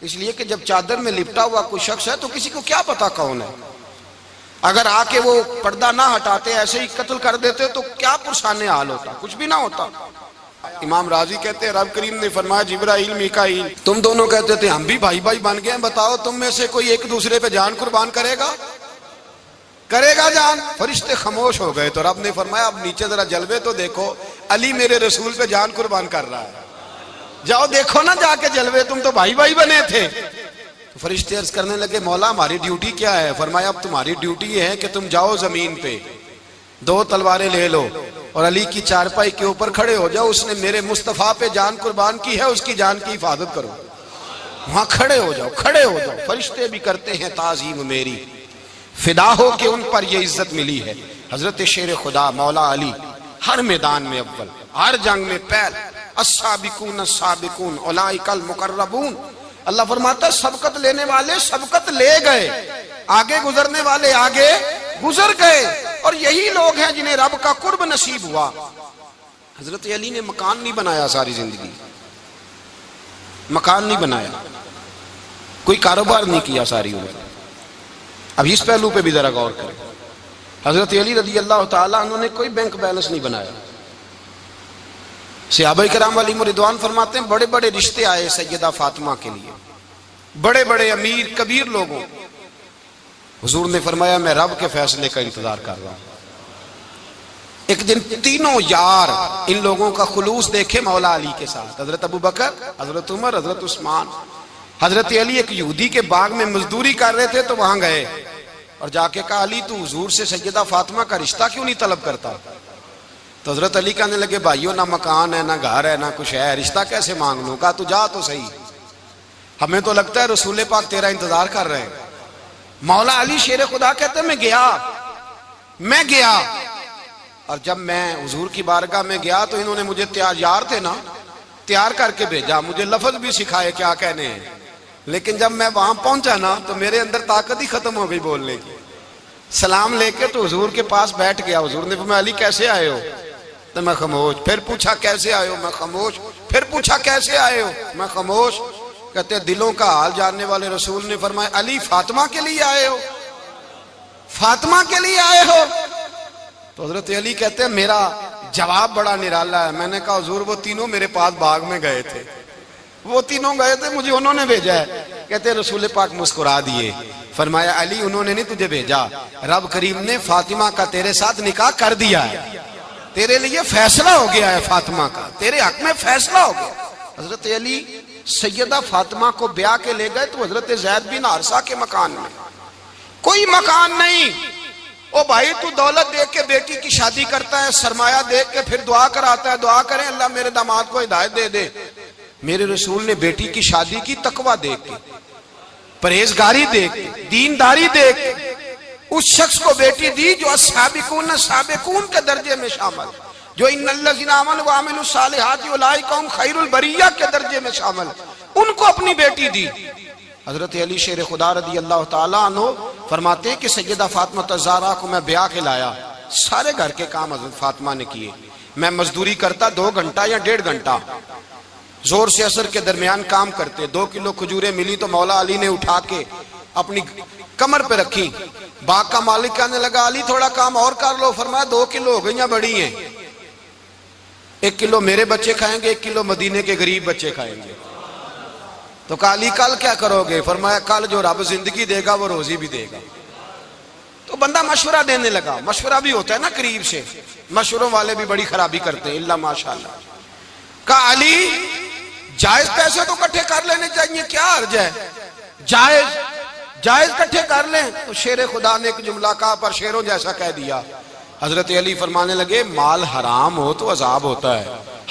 اس لیے کہ جب چادر میں لپٹا ہوا کوئی شخص ہے تو کسی کو کیا پتا کون ہے، اگر آ کے وہ پردہ نہ ہٹاتے ایسے ہی قتل کر دیتے تو کیا پرسان حال ہوتا، کچھ بھی نہ ہوتا۔ امام راضی کہتے ہیں رب کریم نے فرمایا جبرائیل میکائیل تم دونوں کہتے تھے ہم بھی بھائی بھائی بن گئے ہیں، بتاؤ تم میں سے کوئی ایک دوسرے پہ جان قربان کرے گا جان؟ فرشتے خاموش ہو گئے تو رب نے فرمایا اب نیچے ذرا جلوے تو دیکھو، علی میرے رسول پہ جان قربان کر رہا ہے، جاؤ دیکھو نا جا کے جلوے، تم تو بھائی بھائی بنے تھے۔ تو فرشتے عرض کرنے لگے مولا ہماری ڈیوٹی کیا ہے؟ فرمایا اب تمہاری ڈیوٹی یہ ہے کہ تم جاؤ زمین پہ 2 تلواریں لے لو اور علی کی چارپائی کے اوپر کھڑے ہو جاؤ، اس نے میرے مصطفیٰ پہ جان قربان کی ہے، اس کی جان کی حفاظت کرو۔ وہاں کھڑے ہو جاؤ۔ فرشتے بھی کرتے ہیں تعظیم میری، فدا ہو کہ ان پر یہ عزت ملی ہے۔ حضرت شیر خدا مولا علی ہر میدان میں اول، ہر جنگ میں پہل، السابقون السابقون اولئک المقربون۔ اللہ فرماتا ہے سبقت لینے والے سبقت لے گئے، آگے گزرنے والے آگے گزر گئے، اور یہی لوگ ہیں جنہیں رب کا قرب نصیب ہوا۔ حضرت علی نے مکان نہیں بنایا، ساری زندگی مکان نہیں بنایا، کوئی کاروبار نہیں کیا ساری عمر۔ اب اس پہلو پہ بھی ذرا غور کریں، حضرت علی رضی اللہ تعالیٰ انہوں نے کوئی بینک بیلنس نہیں بنایا۔ صحابہ کرام علیہم رضوان فرماتے ہیں بڑے بڑے رشتے آئے سیدہ فاطمہ کے لیے، بڑے بڑے امیر کبیر لوگوں، حضور نے فرمایا میں رب کے فیصلے کا انتظار کر رہا ہوں۔ ایک دن تینوں یار ان لوگوں کا خلوص دیکھے مولا علی کے ساتھ، حضرت ابو بکر، حضرت عمر، حضرت عثمان۔ حضرت علی ایک یہودی کے باغ میں مزدوری کر رہے تھے تو وہاں گئے اور جا کے کہا علی تو حضور سے سیدہ فاطمہ کا رشتہ کیوں نہیں طلب کرتا؟ تو حضرت علی کہنے لگے بھائیوں نہ مکان ہے نہ گھر ہے نہ کچھ ہے، رشتہ کیسے مانگ لوں؟ کہا تو جا تو صحیح، ہمیں تو لگتا ہے رسول پاک تیرا انتظار کر رہے ہیں۔ مولا علی شیر خدا کہتے ہیں میں گیا، میں گیا، اور جب میں حضور کی بارگاہ میں گیا تو انہوں نے مجھے تیار تھے نا، تیار کر کے بھیجا، مجھے لفظ بھی سکھائے کیا کہنے ہیں، لیکن جب میں وہاں پہنچا نا تو میرے اندر طاقت ہی ختم ہو گئی بولنے کی۔ سلام لے کے تو حضور کے پاس بیٹھ گیا، حضور نے فرمایا علی کیسے آئے ہو؟ تو میں خاموش۔ پھر پوچھا کیسے آئے ہو؟ میں خاموش۔ پھر پوچھا کیسے آئے ہو؟ میں خاموش۔ کہتے دلوں کا حال جاننے والے رسول نے فرمایا علی فاطمہ کے لیے آئے ہو؟ فاطمہ کے لیے آئے ہو؟ تو حضرت علی کہتے ہیں میرا جواب بڑا نرالا ہے۔ میں نے کہا حضور وہ تینوں میرے پاس باغ میں گئے تھے، وہ تینوں گئے تھے، مجھے انہوں نے بھیجا ہے۔ کہتے ہیں رسول پاک مسکرا دیے، فرمایا علی انہوں نے نہیں تجھے بھیجا، رب کریم نے فاطمہ کا تیرے ساتھ نکاح کر دیا ہے، تیرے لیے فیصلہ ہو گیا ہے فاطمہ کا، تیرے حق میں فیصلہ ہو گیا۔ حضرت علی سیدہ فاطمہ کو بیاہ کے لے گئے تو حضرت زید بن حارثہ کے مکان میں، کوئی مکان نہیں۔ او بھائی تو دولت دیکھ کے بیٹی کی شادی کرتا ہے، سرمایہ دیکھ کے پھر دعا کراتا ہے، دعا کریں اللہ میرے داماد کو ہدایت دے دے۔ میرے رسول نے بیٹی کی شادی کی تقوی دیکھ کے، پرہیزگاری دیکھ کے، دینداری دیکھ کے، اس شخص کو بیٹی دی جو السابقون سابقون کے درجے میں شامل، جو ان الذین آمنوا وعملوا الصالحات اولئک هم خیر البریہ کے درجے میں شامل، ان کو اپنی بیٹی دی۔ حضرت علی شیر خدا رضی اللہ تعالیٰ عنہ فرماتے ہیں کہ سیدہ فاطمہ الزہرا کو میں بیاہ کے لایا، سارے گھر کے کام حضرت فاطمہ نے کیے، میں مزدوری کرتا 2 گھنٹہ یا 1.5 گھنٹہ، زور سے عصر کے درمیان کام کرتے، 2 کلو کھجوریں ملی تو مولا علی نے اٹھا کے اپنی کمر پہ رکھی، باغ کا مالک کہنے لگا علی تھوڑا کام اور کر لو، فرمایا 2 کلو ہو گئیاں بڑی ہیں، 1 کلو میرے بچے کھائیں گے، 1 کلو مدینے کے غریب بچے کھائیں گے۔ تو کہا علی کل کیا کرو گے؟ فرمایا کل جو رب زندگی دے گا وہ روزی بھی دے گا۔ تو بندہ مشورہ دینے لگا، مشورہ بھی ہوتا ہے نا قریب سے، مشوروں والے بھی بڑی خرابی کرتے ہیں اللہ ماشاءاللہ۔ کہا علی جائز پیسے تو کٹھے کر لینے چاہیے، کیا حرج ہے، جائز کٹھے کر لیں۔ تو شیر خدا نے ایک جملہ کہا پر شیروں جیسا کہہ دیا۔ حضرت علی فرمانے لگے مال حرام ہو تو عذاب ہوتا ہے،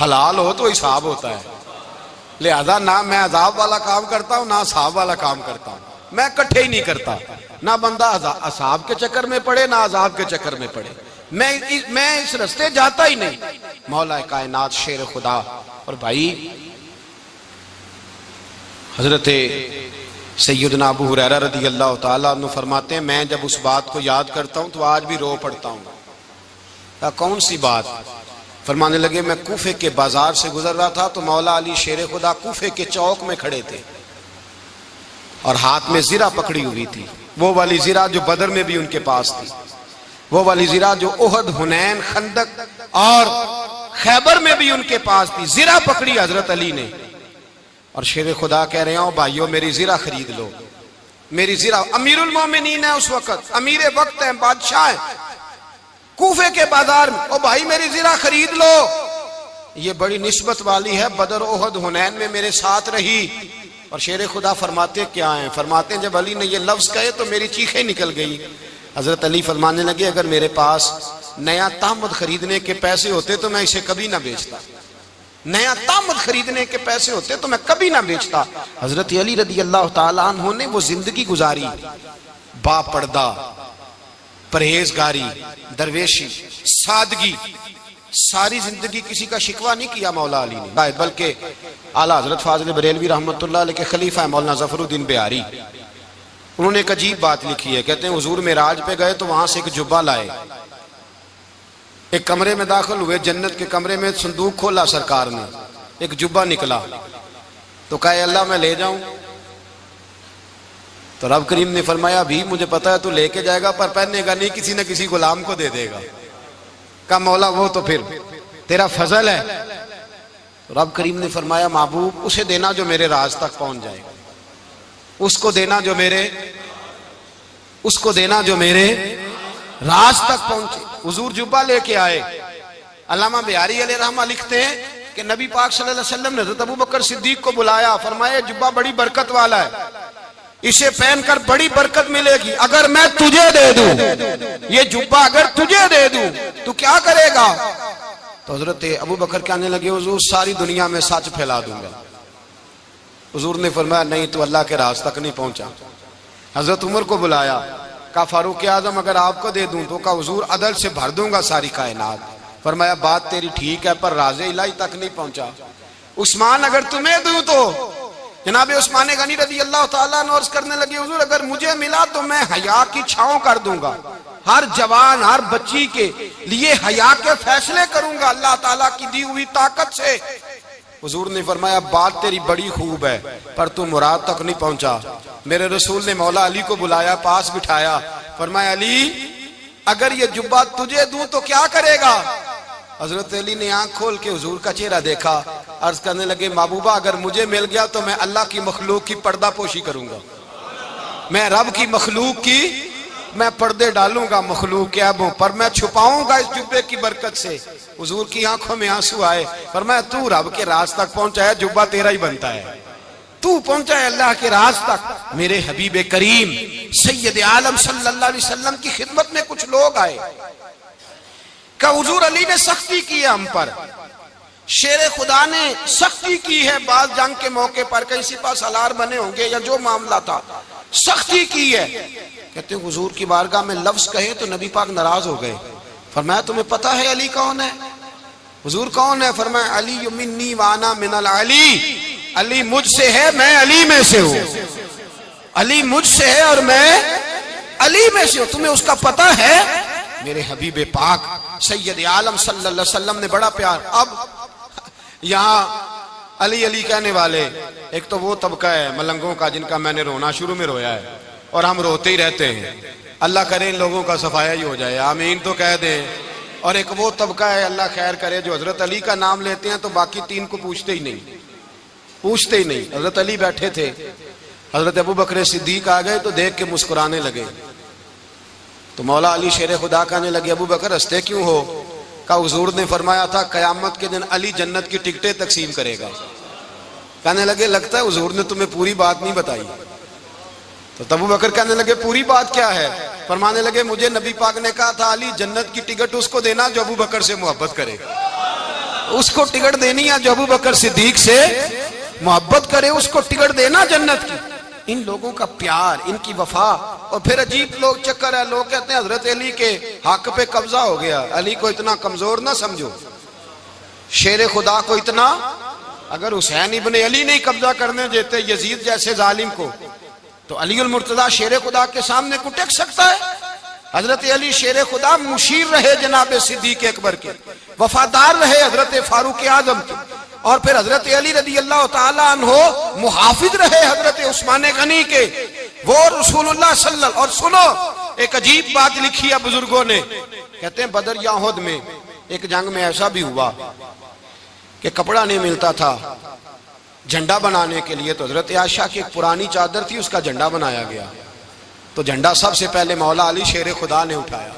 حلال ہو تو حساب ہوتا ہے، لہذا نہ میں عذاب والا کام کرتا ہوں نہ حساب والا کام کرتا ہوں، میں کٹھے ہی نہیں کرتا، نہ بندہ حساب کے چکر میں پڑے نہ عذاب کے چکر میں پڑے، میں اس رستے جاتا ہی نہیں۔ مولا کائنات شیر خدا۔ اور بھائی حضرت سیدنا ابو ہریرہ رضی اللہ تعالیٰ عنہ فرماتے ہیں میں جب اس بات کو یاد کرتا ہوں تو آج بھی رو پڑتا ہوں۔ کون سی بات؟ فرمانے لگے میں کوفے کے بازار سے گزر رہا تھا تو مولا علی شیر خدا کوفے کے چوک میں کھڑے تھے اور ہاتھ میں زرہ پکڑی ہوئی تھی، وہ والی زرہ جو بدر میں بھی ان کے پاس تھی، وہ والی زرہ جو احد، حنین، خندق اور خیبر میں بھی ان کے پاس تھی، زرہ پکڑی حضرت علی نے اور شیر خدا کہہ رہے ہیں بھائیو میری زرہ خرید لو، میری زرہ، امیر المومنین ہے اس وقت، امیر وقت ہے، بادشاہ ہے کوفے کے بازار میں، او بھائی میری زرہ خرید لو، یہ بڑی نسبت والی ہے، بدر، احد، حنین میں میرے ساتھ رہی۔ اور شیر خدا فرماتے کیا ہیں؟ فرماتے ہیں جب علی نے یہ لفظ کہے تو میری چیخیں نکل گئی۔ حضرت علی فرمانے لگے اگر میرے پاس نیا تامد خریدنے کے پیسے ہوتے تو میں اسے کبھی نہ بیچتا، نیا تامد خریدنے کے پیسے ہوتے تو میں کبھی نہ بیچتا۔ حضرت علی رضی اللہ تعالیٰ عنہ نے وہ زندگی گزاری، با پردہ، پرہیزگاری، درویشی، سادگی، ساری زندگی کسی کا شکوہ نہیں کیا مولا علی نے، بلکہ اعلیٰ حضرت فاضل بریلوی رحمۃ اللہ علیہ کے خلیفہ مولانا ظفر الدین بہاری، انہوں نے ایک عجیب بات لکھی ہے، کہتے ہیں حضور معراج پہ گئے تو وہاں سے ایک جبہ لائے، ایک کمرے میں داخل ہوئے، جنت کے کمرے میں صندوق کھولا سرکار نے، ایک جبہ نکلا تو کہا اللہ میں لے جاؤں؟ تو رب کریم نے فرمایا ابھی مجھے پتا ہے تو لے کے جائے گا پر پہننے گا نہیں، کسی نہ کسی غلام کو دے دے گا۔ کہا مولا وہ تو پھر تیرا فضل ہے۔ تو رب کریم نے فرمایا محبوب اسے دینا جو میرے راز تک پہنچ جائے گا، اس کو دینا جو میرے راز تک پہنچے۔ حضور جبہ لے کے آئے، علامہ بہاری علیہ رحمہ لکھتے ہیں کہ نبی پاک صلی اللہ علیہ وسلم نے حضرت ابو بکر صدیق کو بلایا، فرمایا جبہ بڑی برکت والا ہے، اسے پہن کر بڑی برکت ملے گی، اگر میں تجھے دے دوں یہ جبہ، اگر تجھے دے دوں تو کیا کرے گا؟ تو حضرت ابو بکر کہنے لگے حضور ساری دنیا میں سچ پھیلا دوں گا۔ حضور نے فرمایا نہیں تو اللہ کے راز تک نہیں پہنچا۔ حضرت عمر کو بلایا، کہا فاروق اعظم اگر آپ کو دے دوں تو کہا حضور عدل سے بھر دوں گا ساری کائنات. فرمایا بات تیری ٹھیک ہے پر راز الہی تک نہیں پہنچا. عثمان اگر تمہیں دوں تو جناب عثمان غنی رضی اللہ تعالیٰ عنہ عرض کرنے لگے حضور اگر مجھے ملا تو میں حیا کی چھاؤں کر دوں گا, ہر جوان ہر بچی کے لیے حیا کے فیصلے کروں گا اللہ تعالیٰ کی دی ہوئی طاقت سے. حضور نے فرمایا بات تیری بڑی خوب ہے پر تو مراد تک نہیں پہنچا. میرے رسول نے مولا علی کو بلایا, پاس بٹھایا, فرمایا علی اگر یہ جبہ تجھے دوں تو کیا کرے گا؟ حضرت علی نے آنکھ کھول کے حضور کا چہرہ دیکھا, عرض کرنے لگے محبوبہ اگر مجھے مل گیا تو میں اللہ کی مخلوق کی پردہ پوشی کروں گا, میں رب کی مخلوق کی میں پردے ڈالوں گا مخلوق کے عیبوں پر, میں چھپاؤں گا اس جبے کی برکت سے. حضور کی آنکھوں میں آنسو آئے, فرمایا تو رب کے راز تک پہنچا ہے, جبہ تیرا ہی بنتا ہے, تو پہنچا ہے اللہ کے راز تک. میرے حبیب کریم سید عالم صلی اللہ علیہ وسلم کی خدمت میں کچھ لوگ آئے کہ حضور علی نے سختی کی ہے ہم پر, شیر خدا نے سختی کی ہے بعض جنگ کے موقع پر, کہیں سپاہ سالار بنے ہوں گے یا جو معاملہ تھا, سختی کی ہے. کہتے ہیں حضور کی بارگاہ میں لفظ کہے تو نبی پاک ناراض ہو گئے. فرمایا تمہیں پتا ہے علی کون ہے؟ حضور کون ہے؟ فرمایا علی منی وانا من العلی, علی مجھ سے ہے میں علی میں سے ہوں, علی مجھ سے ہے اور میں علی میں سے ہوں, تمہیں اس کا پتا ہے؟ میرے حبیب پاک سید عالم صلی اللہ علیہ وسلم نے بڑا پیار. اب یہاں علی علی کہنے والے ایک تو وہ طبقہ ہے ملنگوں کا جن کا میں نے رونا شروع میں رویا ہے اور ہم روتے ہی رہتے ہیں, اللہ کرے ان لوگوں کا صفایا ہی ہو جائے, آمین تو کہہ دیں. اور ایک وہ طبقہ ہے اللہ خیر کرے جو حضرت علی کا نام لیتے ہیں تو باقی تین کو پوچھتے ہی نہیں. حضرت علی بیٹھے تھے, حضرت ابو بکر صدیق آ گئے تو دیکھ کے مسکرانے لگے. تو مولا علی شیر خدا کہنے لگے ابو بکر ہنستے کیوں ہو؟ کہا حضور نے فرمایا تھا قیامت کے دن علی جنت کی ٹکٹیں تقسیم کرے گا. کہنے لگے لگتا ہے حضور نے تمہیں پوری بات نہیں بتائی. تو ابو بکر کہنے لگے پوری بات کیا ہے؟ فرمانے لگے مجھے نبی پاک نے کہا تھا علی جنت کی ٹکٹ اس کو دینا جو ابو بکر سے محبت کرے, اس کو ٹکٹ دینی ہے جو ابو بکر صدیق سے محبت کرے, اس کو ٹکٹ دینا جنت کی. ان لوگوں کا پیار, ان کی وفا. اور پھر عجیب لوگ چکر ہے, لوگ کہتے ہیں حضرت علی کے حق پہ قبضہ ہو گیا. علی کو اتنا کمزور نہ سمجھو, شیر خدا کو اتنا, اگر حسین ابن علی نہیں قبضہ کرنے دیتے یزید جیسے ظالم کو تو علی المرتضیٰ شیر خدا کے سامنے کو ٹک سکتا ہے؟ حضرت علی شیر خدا مشیر رہے جناب صدیق اکبر کے, وفادار رہے حضرت فاروق اعظم کے, اور پھر حضرت علی رضی اللہ تعالیٰ عنہ محافظ رہے حضرت عثمان غنی کے, وہ رسول اللہ صلی اللہ. اور سنو ایک عجیب بات لکھی ہے بزرگوں نے, کہتے ہیں بدر یا احد میں ایک جنگ میں ایسا بھی ہوا کہ کپڑا نہیں ملتا تھا جھنڈا بنانے کے لیے, تو حضرت عائشہ کی ایک پرانی چادر تھی اس کا جھنڈا بنایا گیا. تو جھنڈا سب سے پہلے مولا علی شیر خدا نے اٹھایا.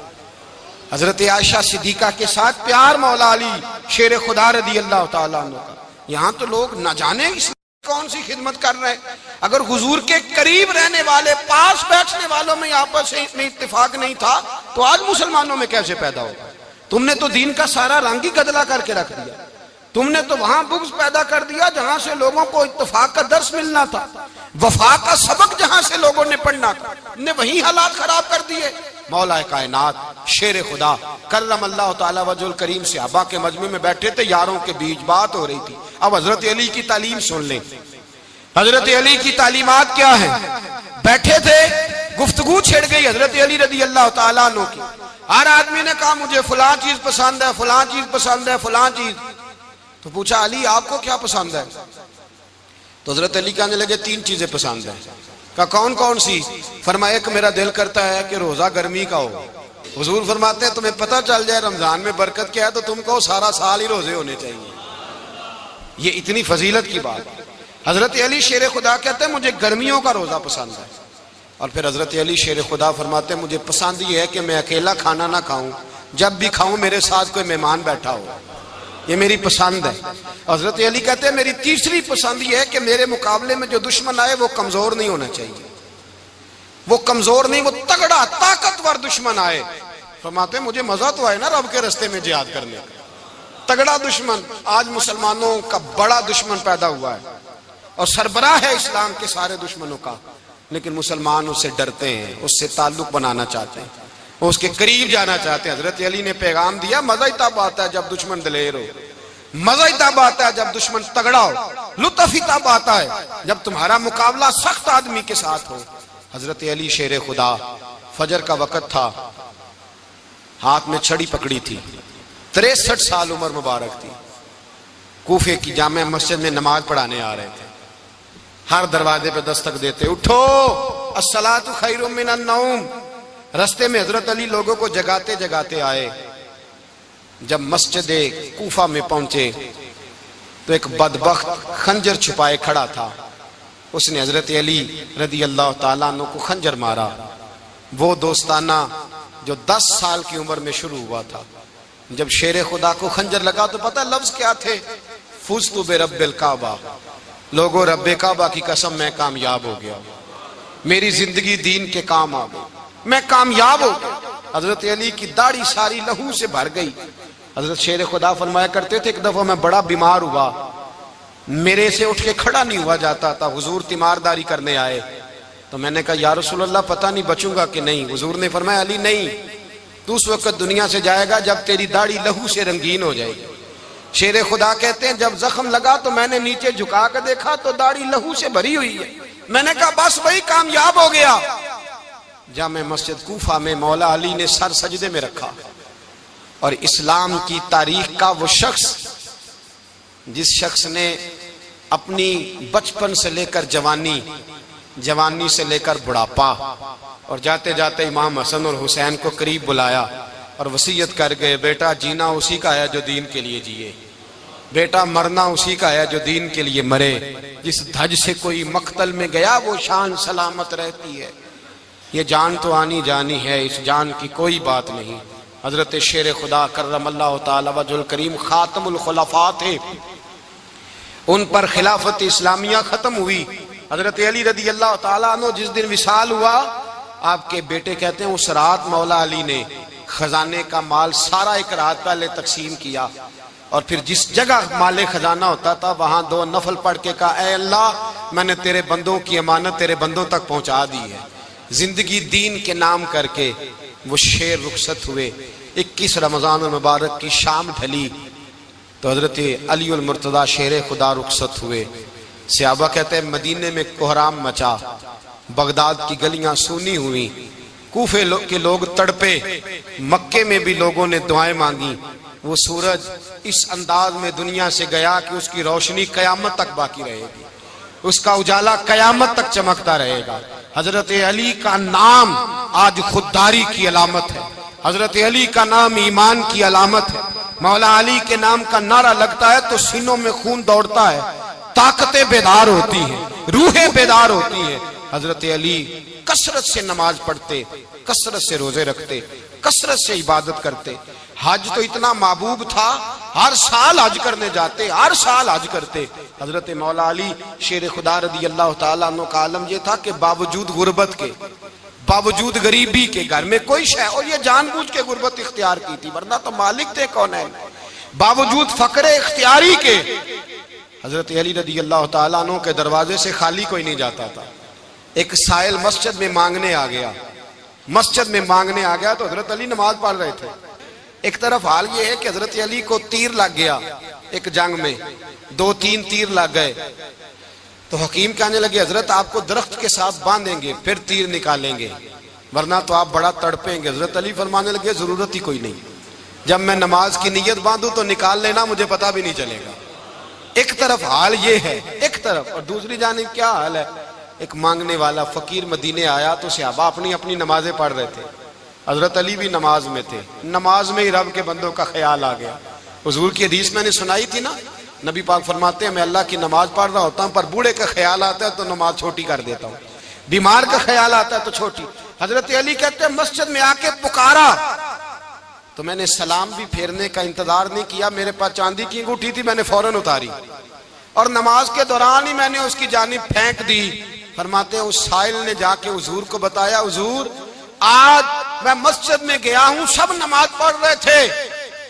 حضرت عائشہ صدیقہ کے ساتھ پیار مولا علی شیر خدا رضی اللہ تعالیٰ عنہ کا. یہاں تو لوگ نہ جانے اس کون سی خدمت کر رہے ہیں. اگر حضور کے قریب رہنے والے پاس بیٹھنے والوں میں آپس میں اتفاق نہیں تھا تو آج مسلمانوں میں کیسے پیدا ہوگا؟ تم نے تو دین کا سارا رنگ ہی گدلا کر کے رکھ دیا. تم نے تو وہاں بغض پیدا کر دیا جہاں سے لوگوں کو اتفاق کا درس ملنا تھا, وفا کا سبق جہاں سے لوگوں نے پڑھنا تھا, نے وہی حالات خراب کر دیے. مولا کائنات شیر خدا کرم اللہ تعالی وجہ الکریم صحابہ کے مجمع میں بیٹھے تھے, یاروں کے بیچ بات ہو رہی تھی. اب حضرت علی کی تعلیم سن لیں, حضرت علی کی تعلیمات کیا ہیں. بیٹھے تھے, گفتگو چھڑ گئی حضرت علی رضی اللہ تعالیٰ عنہ کی. ہر آدمی نے کہا مجھے فلاں چیز پسند ہے, فلاں چیز پسند ہے, فلاں چیز. تو پوچھا علی آپ کو کیا پسند ہے؟ تو حضرت علی کہنے لگے تین چیزیں پسند ہیں. کہا کون کون سی؟ فرمایا ایک میرا دل کرتا ہے کہ روزہ گرمی کا ہو. حضور فرماتے ہیں تمہیں پتہ چل جائے رمضان میں برکت کیا ہے تو تم کو سارا سال ہی روزے ہونے چاہیے. یہ اتنی فضیلت کی بات. حضرت علی شیر خدا کہتے ہیں مجھے گرمیوں کا روزہ پسند ہے. اور پھر حضرت علی شیر خدا فرماتے ہیں مجھے پسند یہ ہے کہ میں اکیلا کھانا نہ کھاؤں, جب بھی کھاؤں میرے ساتھ کوئی مہمان بیٹھا ہو, یہ میری پسند ہے. حضرت علی کہتے ہیں میری تیسری پسند یہ ہے کہ میرے مقابلے میں جو دشمن آئے وہ کمزور نہیں ہونا چاہیے, وہ کمزور نہیں, وہ تگڑا طاقتور دشمن آئے. فرماتے ہیں مجھے مزہ تو آئے نا رب کے رستے میں جہاد کرنے کا. تگڑا دشمن, آج مسلمانوں کا بڑا دشمن پیدا ہوا ہے اور سربراہ ہے اسلام کے سارے دشمنوں کا, لیکن مسلمان اس سے ڈرتے ہیں، اس سے تعلق بنانا چاہتے ہیں، وہ اس کے قریب جانا چاہتے ہیں۔ حضرت علی نے پیغام دیا، مزہ ہی تب آتا ہے جب دشمن دلیر ہو، مزہ ہی تب آتا ہے جب دشمن تگڑا ہو، لطف ہی تب آتا ہے جب تمہارا مقابلہ سخت آدمی کے ساتھ ہو۔ حضرت علی شیر خدا، فجر کا وقت تھا، ہاتھ میں چھڑی پکڑی تھی، 63 سال عمر مبارک تھی، کوفے کی جامع مسجد میں نماز پڑھانے آ رہے تھے۔ ہر دروازے پہ دستک دیتے، اٹھو الصلاۃ خیر من النوم۔ رستے میں حضرت علی لوگوں کو جگاتے جگاتے آئے۔ جب مسجد کوفہ میں پہنچے تو ایک بدبخت خنجر چھپائے کھڑا تھا، اس نے حضرت علی رضی اللہ تعالیٰ عنہ کو خنجر مارا۔ وہ دوستانہ جو 10 سال کی عمر میں شروع ہوا تھا، جب شیر خدا کو خنجر لگا تو پتہ لفظ کیا تھے؟ فزت برب الکعبہ، لوگوں رب کعبہ کی قسم میں کامیاب ہو گیا، میری زندگی دین کے کام آ گئی، میں کامیاب ہو گیا۔ حضرت علی کی داڑھی ساری لہو سے بھر گئی۔ حضرت شیر خدا فرمایا کرتے تھے، ایک دفعہ میں بڑا بیمار ہوا، میرے سے اٹھ کے کھڑا نہیں ہوا جاتا تھا، حضور تیمارداری کرنے آئے تو میں نے کہا یا رسول اللہ پتہ نہیں بچوں گا کہ نہیں۔ حضور نے فرمایا علی نہیں، تو اس وقت دنیا سے جائے گا جب تیری داڑھی لہو سے رنگین ہو جائے گی۔ شیر خدا کہتے ہیں جب زخم لگا تو میں نے نیچے جھکا کر دیکھا تو داڑھی لہو سے بھری ہوئی ہے، میں نے کہا بس وہی کامیاب ہو گیا۔ جامع مسجد کوفہ میں مولا علی نے سر سجدے میں رکھا، اور اسلام کی تاریخ کا وہ شخص جس شخص نے اپنی بچپن سے لے کر جوانی، جوانی سے لے کر بڑھاپا، اور جاتے جاتے امام حسن اور حسین کو قریب بلایا اور وصیت کر گئے، بیٹا جینا اسی کا ہے جو دین کے لیے جیے، بیٹا مرنا اسی کا ہے جو دین کے لیے مرے، جس دھج سے کوئی مقتل میں گیا وہ شان سلامت رہتی ہے، یہ جان تو آنی جانی ہے، اس جان کی کوئی بات نہیں۔ حضرت شیر خدا کرم اللہ تعالی وجہ الکریم خاتم الخلفاء تھے، ان پر خلافت اسلامیہ ختم ہوئی۔ حضرت علی رضی اللہ تعالیٰ عنہ جس دن وصال ہوا، آپ کے بیٹے کہتے ہیں اس رات مولا علی نے خزانے کا مال سارا ایک رات پہلے تقسیم کیا، اور پھر جس جگہ مال خزانہ ہوتا تھا وہاں 2 نفل پڑھ کے کہا اے اللہ میں نے تیرے بندوں کی امانت تیرے بندوں تک پہنچا دی ہے۔ زندگی دین کے نام کر کے وہ شیر رخصت ہوئے۔ 21 رمضان المبارک کی شام ڈھلی تو حضرت علی المرتضی شیر خدا رخصت ہوئے۔ صحابہ کہتے ہیں مدینے میں کوہرام مچا، بغداد کی گلیاں سونی ہوئی، کوفے کے لوگ تڑپے، مکے میں بھی لوگوں نے دعائیں مانگی۔ وہ سورج اس انداز میں دنیا سے گیا کہ اس کی روشنی قیامت تک باقی رہے گی، اس کا اجالا قیامت تک چمکتا رہے گا۔ حضرت علی کا نام آج خودداری کی علامت ہے، حضرت علی کا نام ایمان کی علامت ہے۔ مولا علی کے نام کا نعرہ لگتا ہے تو سینوں میں خون دوڑتا ہے، طاقتیں بیدار ہوتی ہیں، روحیں بیدار ہوتی ہیں۔ حضرت علی کثرت سے نماز پڑھتے، کثرت سے روزے رکھتے، کثرت سے عبادت کرتے۔ حج تو اتنا محبوب تھا، ہر سال حج کرنے جاتے، ہر سال حج کرتے۔ حضرت مولا علی شیر خدا رضی اللہ تعالیٰ عنہ کا عالم یہ تھا کہ باوجود غربت کے، باوجود غریبی کے، گھر میں کوئی شے، اور یہ جان بوجھ کے غربت اختیار کی تھی ورنہ تو مالک تھے کون ہے، باوجود فقر اختیاری کے حضرت علی رضی اللہ تعالیٰ عنہ کے دروازے سے خالی کوئی نہیں جاتا تھا۔ ایک سائل مسجد میں مانگنے آ گیا، مسجد میں مانگنے آ گیا تو حضرت علی نماز پڑھ رہے تھے۔ ایک طرف حال یہ ہے کہ حضرت علی کو تیر لگ گیا ایک جنگ میں، 2-3 تیر لگ گئے تو حکیم کہنے لگے حضرت آپ کو درخت کے ساتھ باندھیں گے پھر تیر نکالیں گے ورنہ تو آپ بڑا تڑپیں گے۔ حضرت علی فرمانے لگے ضرورت ہی کوئی نہیں، جب میں نماز کی نیت باندھوں تو نکال لینا، مجھے پتہ بھی نہیں چلے گا۔ ایک طرف حال یہ ہے، ایک طرف، اور دوسری جانب کیا حال ہے؟ ایک مانگنے والا فقیر مدینے آیا تو صحابہ اپنی اپنی نمازیں پڑھ رہے تھے، حضرت علی بھی نماز میں تھے، نماز میں ہی رب کے بندوں کا خیال آ گیا۔ حضور کی حدیث میں نے سنائی تھی نا، نبی پاک فرماتے ہیں میں اللہ کی نماز پڑھ رہا ہوتا ہوں پر بوڑھے کا خیال آتا ہے تو نماز چھوٹی کر دیتا ہوں، بیمار کا خیال آتا ہے تو چھوٹی۔ حضرت علی کہتے ہیں مسجد میں آ کے پکارا تو میں نے سلام بھی پھیرنے کا انتظار نہیں کیا، میرے پاس چاندی کی انگوٹھی تھی، میں نے فوراً اتاری اور نماز کے دوران ہی میں نے اس کی جانب پھینک دی۔ فرماتے ہیں اس سائل نے جا کے حضور کو بتایا حضور آج میں مسجد میں گیا ہوں، سب نماز پڑھ رہے تھے،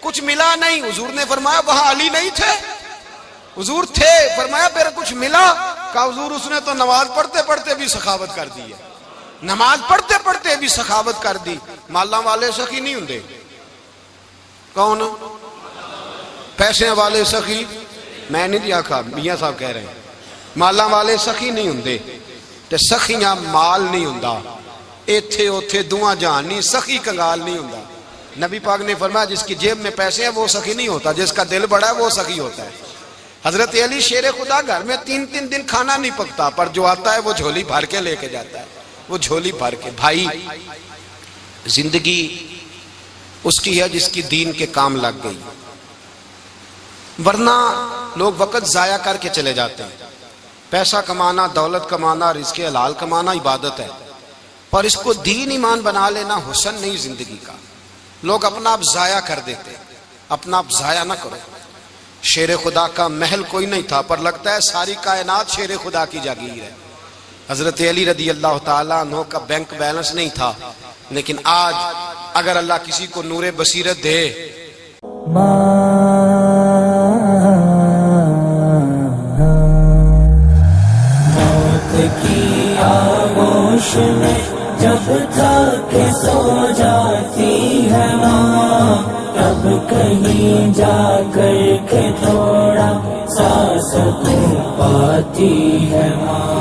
کچھ ملا نہیں۔ حضور نے فرمایا وہاں علی نہیں تھے؟ حضور تھے۔ فرمایا پھر کچھ ملا؟ کہا حضور اس نے تو نماز پڑھتے پڑھتے بھی سخاوت کر دی ہے، نماز پڑھتے پڑھتے بھی سخاوت کر دی۔ مالاں والے سخی نہیں ہوندے، کون؟ پیسے والے سخی، میں نہیں دیا کہا، میاں صاحب کہہ رہے ہیں مالاں والے سخی نہیں ہوندے، تے سخیاں مال نہیں ہوندا، ایتھے اوتھے دعا جہان نہیں، سخی کنگال نہیں ہوندا۔ نبی پاک نے فرمایا جس کی جیب میں پیسے ہیں وہ سخی نہیں ہوتا، جس کا دل بڑا ہے وہ سخی ہوتا ہے۔ حضرت علی شیر خدا گھر میں 3 دن کھانا نہیں پکتا، پر جو آتا ہے وہ جھولی بھر کے لے کے جاتا ہے، وہ جھولی بھر کے۔ بھائی زندگی اس کی ہے جس کی دین کے کام لگ گئی، ورنہ لوگ وقت ضائع کر کے چلے جاتے ہیں۔ پیسہ کمانا، دولت کمانا، رزق حلال کمانا عبادت ہے، پر اس کو دین ایمان بنا لینا حسن نہیں زندگی کا۔ لوگ اپنا آپ ضائع کر دیتے، اپنا آپ ضائع نہ کرو۔ شیر خدا کا محل کوئی نہیں تھا، پر لگتا ہے ساری کائنات شیر خدا کی جاگیر ہے۔ حضرت علی رضی اللہ تعالیٰ عنہ کا بینک بیلنس نہیں تھا، لیکن آج اگر اللہ کسی کو نور بصیرت دے، موت کی آغوش میں جب تک سو جاتی ہے ماں، تب کہیں جا کر کے تھوڑا سا سکون پاتی ہے ماں۔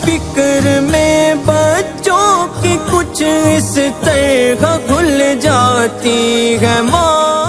فکر میں بچوں کی کچھ اس طرح گھل جاتی ہے ماں۔